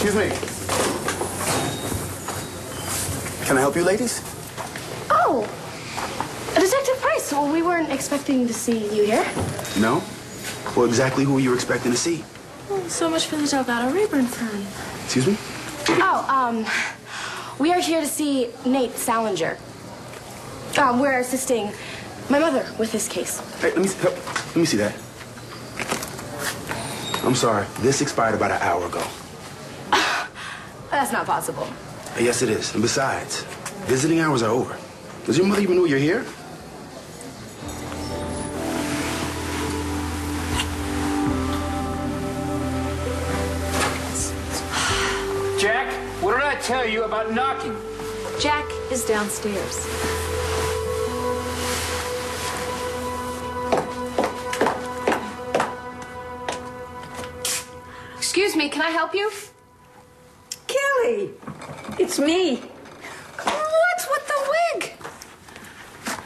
Excuse me. Can I help you, ladies? Oh, Detective Price. Well, we weren't expecting to see you here. No? Well, exactly who you were expecting to see? Oh, so much for the Delgado Rayburn firm. Excuse me? Oh, we are here to see Nate Salinger. We're assisting my mother with this case. Hey, let me see that. I'm sorry. This expired about an hour ago. That's not possible. Yes, it is. And besides, visiting hours are over. Does your mother even know you're here? Jack, what did I tell you about knocking? Jack is downstairs. Excuse me, can I help you? Kelly, it's me. What's with the wig?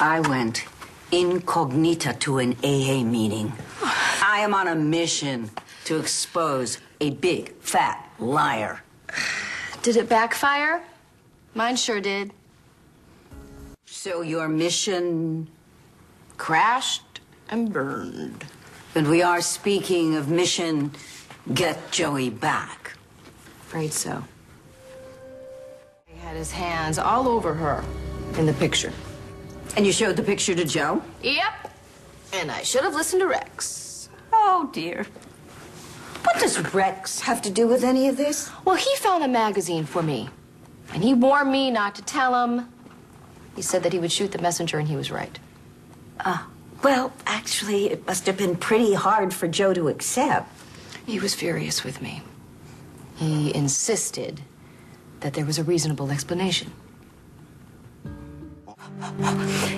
I went incognita to an AA meeting. I am on a mission to expose a big, fat liar. Did it backfire? Mine sure did. So your mission crashed and burned. And we are speaking of mission get Joey back. Afraid so. He had his hands all over her in the picture. And you showed the picture to Joe? Yep. And I should have listened to Rex. Oh, dear. What does Rex have to do with any of this? Well, he found a magazine for me. And he warned me not to tell him. He said that he would shoot the messenger, and he was right. Well, actually, it must have been pretty hard for Joe to accept. He was furious with me. He insisted that there was a reasonable explanation.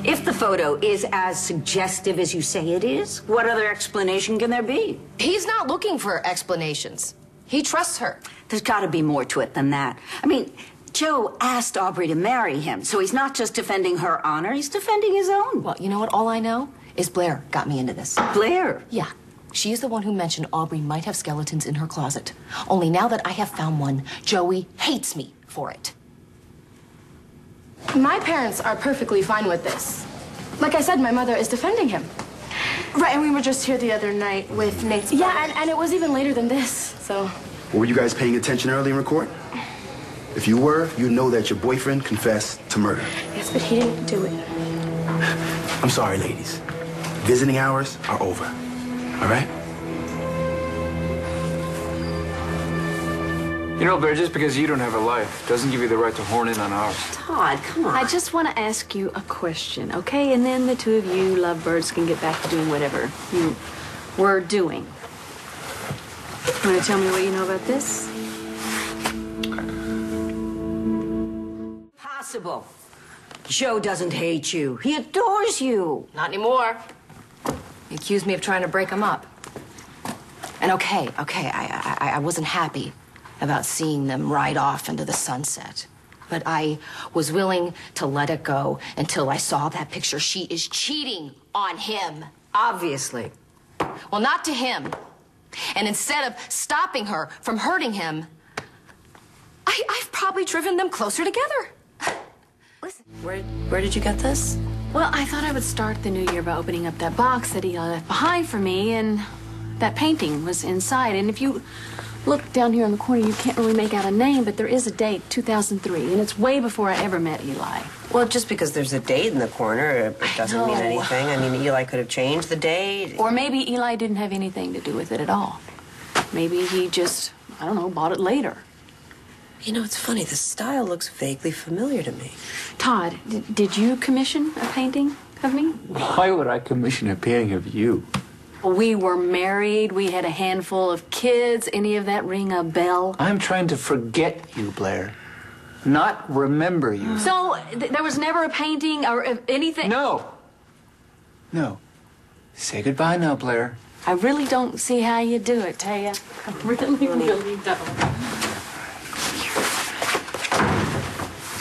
If the photo is as suggestive as you say it is, what other explanation can there be? He's not looking for explanations. He trusts her. There's got to be more to it than that. I mean, Joe asked Aubrey to marry him, so he's not just defending her honor, he's defending his own. Well, you know what? All I know is Blair got me into this. Blair? Yeah. She's the one who mentioned Aubrey might have skeletons in her closet. Only now that I have found one, Joey hates me for it. My parents are perfectly fine with this. Like I said, my mother is defending him. Right, and we were just here the other night with Nate's Yeah, brother. and it was even later than this, so... Were you guys paying attention early in court? If you were, you'd know that your boyfriend confessed to murder. Yes, but he didn't do it. I'm sorry, ladies. Visiting hours are over. All right? You know, Blair, just because you don't have a life doesn't give you the right to horn in on ours. Todd, come on. I just want to ask you a question, okay? And then the two of you lovebirds can get back to doing whatever you were doing. You want to tell me what you know about this? Possible. Joe doesn't hate you. He adores you. Not anymore. He accused me of trying to break him up. And okay, I wasn't happy about seeing them ride off into the sunset. But I was willing to let it go until I saw that picture. She is cheating on him. Obviously. Well, not to him. And instead of stopping her from hurting him, I've probably driven them closer together. Listen, where did you get this? Well, I thought I would start the new year by opening up that box that he left behind for me, and that painting was inside. And if you look down here in the corner, you can't really make out a name, but there is a date, 2003, and it's way before I ever met Eli. Well, just because there's a date in the corner, it doesn't mean anything. I mean, Eli could have changed the date. Or maybe Eli didn't have anything to do with it at all. Maybe he just, I don't know, bought it later. You know, it's funny. The style looks vaguely familiar to me. Todd, did you commission a painting of me? Why would I commission a painting of you? We were married. We had a handful of kids. Any of that ring a bell? I'm trying to forget you, Blair. Not remember you. So, there was never a painting or anything? No. No. Say goodbye now, Blair. I really don't see how you do it, Taya. I really don't.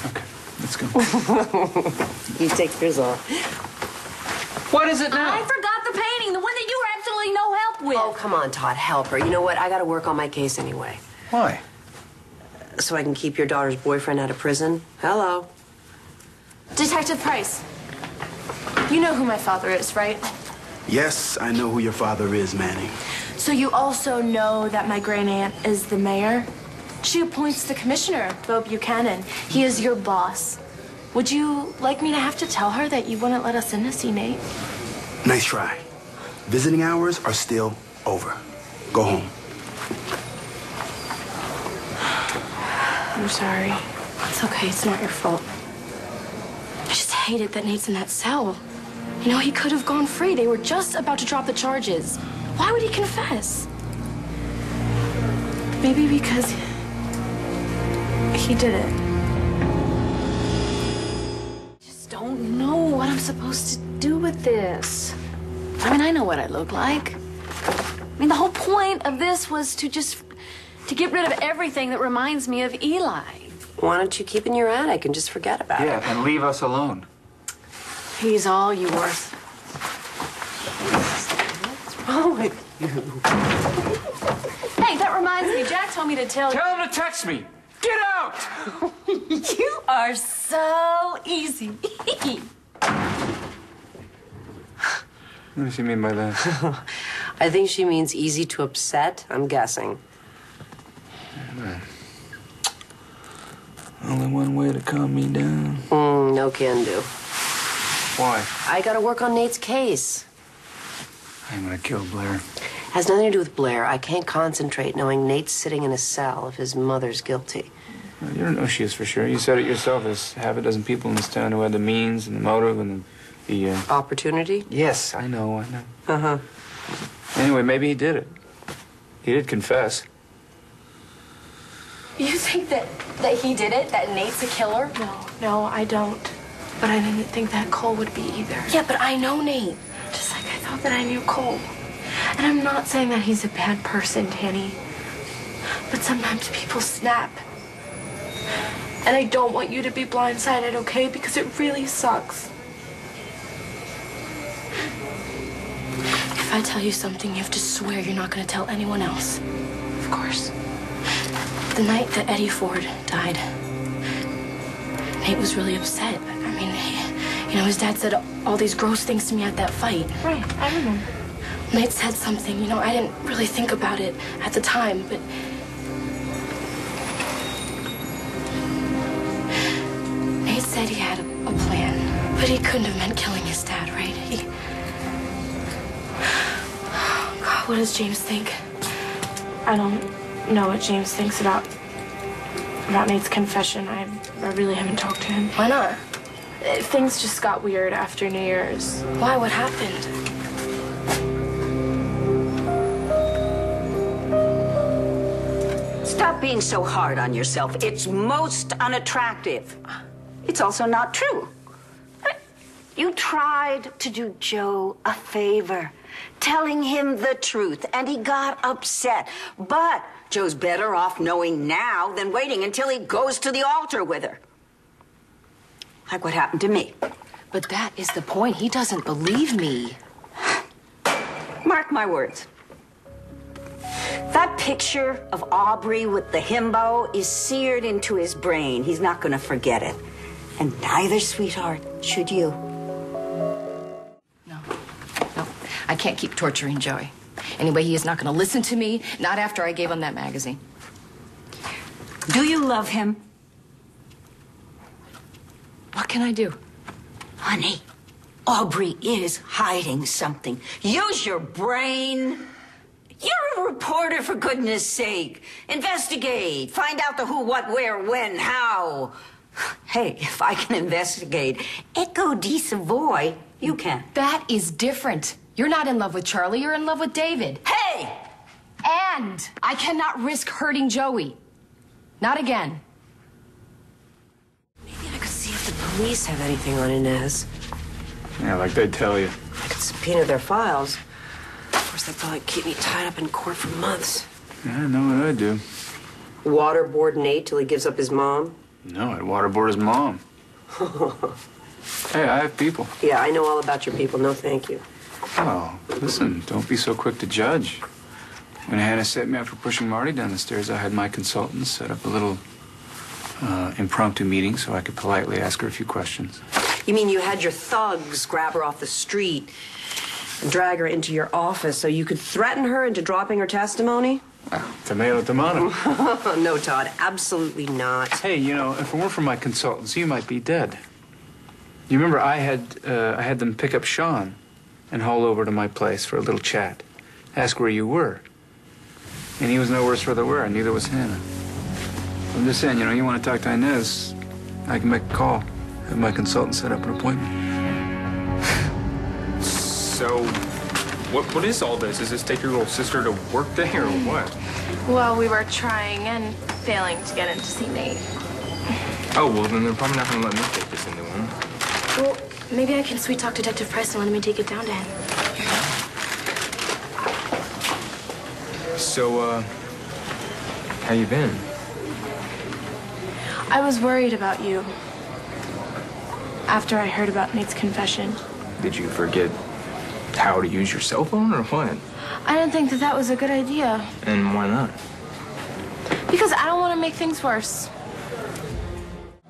Okay, let's go. You take yours off. What is it now? I forgot the painting, the one that you were absolutely no help with. Oh, come on, Todd. Help her. You know what? I got to work on my case anyway. Why? So I can keep your daughter's boyfriend out of prison? Hello. Detective Price, you know who my father is, right? Yes, I know who your father is, Manning. So you also know that my great aunt is the mayor? She appoints the commissioner, Bo Buchanan. He is your boss. Would you like me to have to tell her that you wouldn't let us in to see Nate? Nice try. Visiting hours are still over. Go home. I'm sorry. It's okay. It's not your fault. I just hated that Nate's in that cell. You know, he could have gone free. They were just about to drop the charges. Why would he confess? Maybe because he did it. I just don't know what I'm supposed to do with this. I mean, I know what I look like. I mean, the whole point of this was to get rid of everything that reminds me of Eli. Why don't you keep in your attic and just forget about it? Yeah, and leave us alone. He's all yours. What's wrong with you? Hey, that reminds me. Jack told me to tell you. Tell him to text me. Get out! You are so easy. What does she mean by that? I think she means easy to upset, I'm guessing. Only one way to calm me down. No can do. Why? I gotta work on Nate's case. I'm gonna kill Blair. Has nothing to do with Blair. I can't concentrate knowing Nate's sitting in a cell if his mother's guilty. Well, you don't know she is for sure. You said it yourself. There's half a dozen people in this town who had the means and the motive and the Opportunity? Yes, I know. Uh-huh. Anyway, maybe he did it. He did confess. You think that he did it? That Nate's a killer? No, I don't. But I didn't think that Cole would be either. Yeah, but I know Nate. Just like I thought that I knew Cole. And I'm not saying that he's a bad person, Dani. But sometimes people snap. And I don't want you to be blindsided, okay? Because it really sucks. If I tell you something, you have to swear you're not going to tell anyone else. Of course. The night that Eddie Ford died, Nate was really upset. I mean, his dad said all these gross things to me at that fight. Right, I remember. Nate said something, I didn't really think about it at the time, but... Nate said he had a plan, but he couldn't have meant killing his dad, right? God, what does James think? I don't know what James thinks about Nate's confession. I really haven't talked to him. Why not? Things just got weird after New Year's. Why? What happened? Stop being so hard on yourself. It's most unattractive. It's also not true. You tried to do Joe a favor, telling him the truth, and he got upset. But Joe's better off knowing now than waiting until he goes to the altar with her. Like what happened to me. But that is the point. He doesn't believe me. Mark my words. That picture of Aubrey with the himbo is seared into his brain. He's not going to forget it. And neither, sweetheart, should you. No. I can't keep torturing Joey. Anyway, he is not going to listen to me, not after I gave him that magazine. Do you love him? What can I do? Honey, Aubrey is hiding something. Use your brain. You're a reporter, for goodness sake. Investigate. Find out the who, what, where, when, how. Hey, if I can investigate Echo di Savoy, you can. That is different. You're not in love with Charlie, you're in love with David. Hey! And I cannot risk hurting Joey. Not again. Maybe I could see if the police have anything on Inez. Yeah, like they'd tell you. I could subpoena their files. Of course, they'd probably keep me tied up in court for months. Yeah, I know what I'd do. Waterboard Nate till he gives up his mom? No, I'd waterboard his mom. Hey, I have people. Yeah, I know all about your people. No, thank you. Oh, listen, don't be so quick to judge. When Hannah set me up for pushing Marty down the stairs, I had my consultants set up a little impromptu meeting so I could politely ask her a few questions. You mean you had your thugs grab her off the street and drag her into your office so you could threaten her into dropping her testimony? Well, tomato, tomato. No, Todd, absolutely not. Hey, you know, if it weren't for my consultants, you might be dead. You remember I had them pick up Sean and haul over to my place for a little chat. Ask where you were. And he was no worse for the wear, and neither was Hannah. I'm just saying, you know, you want to talk to Inez, I can make a call. Have my consultant set up an appointment. So, what is all this? Is this take your little sister to work day or what? Well, we were trying and failing to get in to see Nate. Oh, well, then they're probably not going to let me take this into him. Well, maybe I can sweet talk Detective Price and let me take it down to him. So, how you been? I was worried about you after I heard about Nate's confession. Did you forget how to use your cell phone or what? I didn't think that was a good idea. And why not? Because I don't want to make things worse.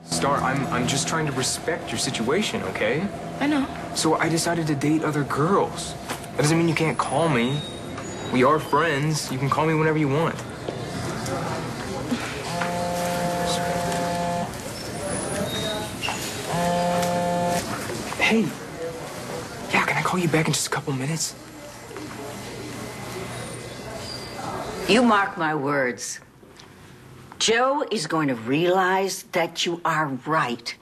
Starr, I'm just trying to respect your situation, okay? I know. So I decided to date other girls. That doesn't mean you can't call me. We are friends. You can call me whenever you want. Hey. Yeah, can I call you back in just a couple minutes? You mark my words. Joe is going to realize that you are right.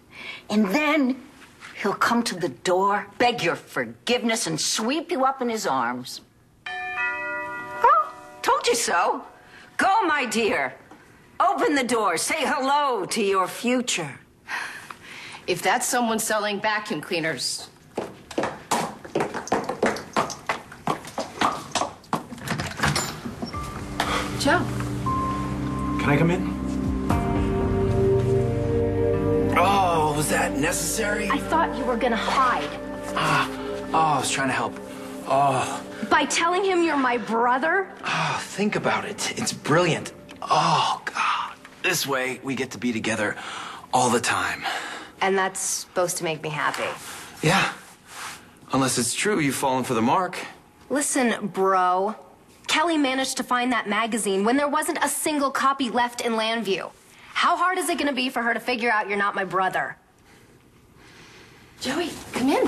And then he'll come to the door, beg your forgiveness, and sweep you up in his arms. Oh, told you so. Go, my dear. Open the door. Say hello to your future. If that's someone selling vacuum cleaners. Joe. Can I come in? Oh, was that necessary? I thought you were gonna hide. I was trying to help. Oh, By telling him you're my brother? think about it. It's brilliant. Oh, God. This way, we get to be together all the time. And that's supposed to make me happy. Yeah. Unless it's true you've fallen for the mark. Listen, bro. Kelly managed to find that magazine when there wasn't a single copy left in Landview. How hard is it going to be for her to figure out you're not my brother? Joey, come in.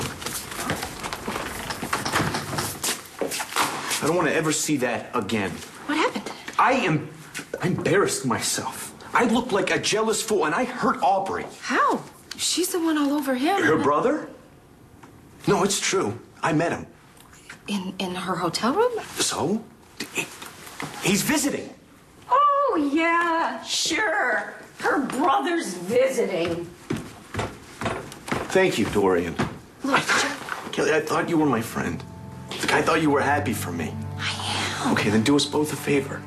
I don't want to ever see that again. What happened? I embarrassed myself. I looked like a jealous fool, and I hurt Aubrey. How? She's the one all over him. Her brother? No, it's true. I met him. In her hotel room? So? He's visiting. Oh, yeah, sure. Her brother's visiting. Thank you, Dorian. Look, Kelly, I thought you were my friend. Look, I thought you were happy for me. I am. Okay, then do us both a favor.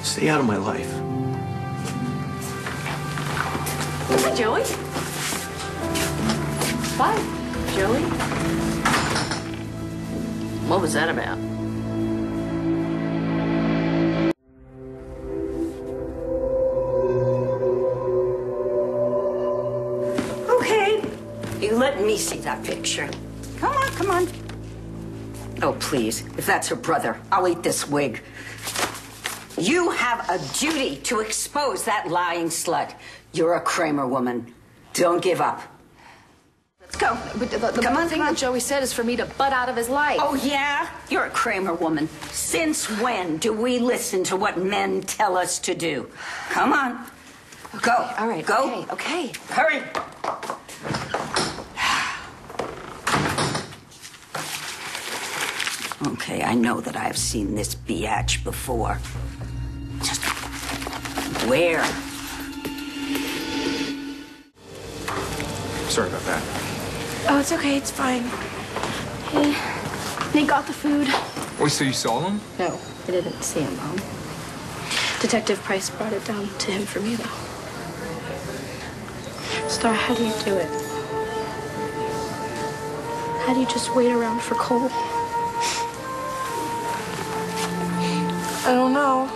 Stay out of my life. Bye, Joey. Bye, Joey. What was that about? Okay, you let me see that picture. Come on, come on. Oh, please, if that's her brother, I'll eat this wig. You have a duty to expose that lying slut. You're a Cramer woman. Don't give up. Let's go. But the Come on, thing come on. that Joey said is for me to butt out of his life. Oh, yeah? You're a Cramer woman. Since when do we listen to what men tell us to do? Come on. Go. All right. Go. Okay. Hurry. Okay, I know that I've seen this biatch before. Just where? Sorry about that. Oh, it's okay. It's fine. Hey, Nate got the food. Wait, so you saw him? No, I didn't see him, Mom. Detective Price brought it down to him for me, though. Starr, how do you do it? How do you just wait around for Cole? I don't know.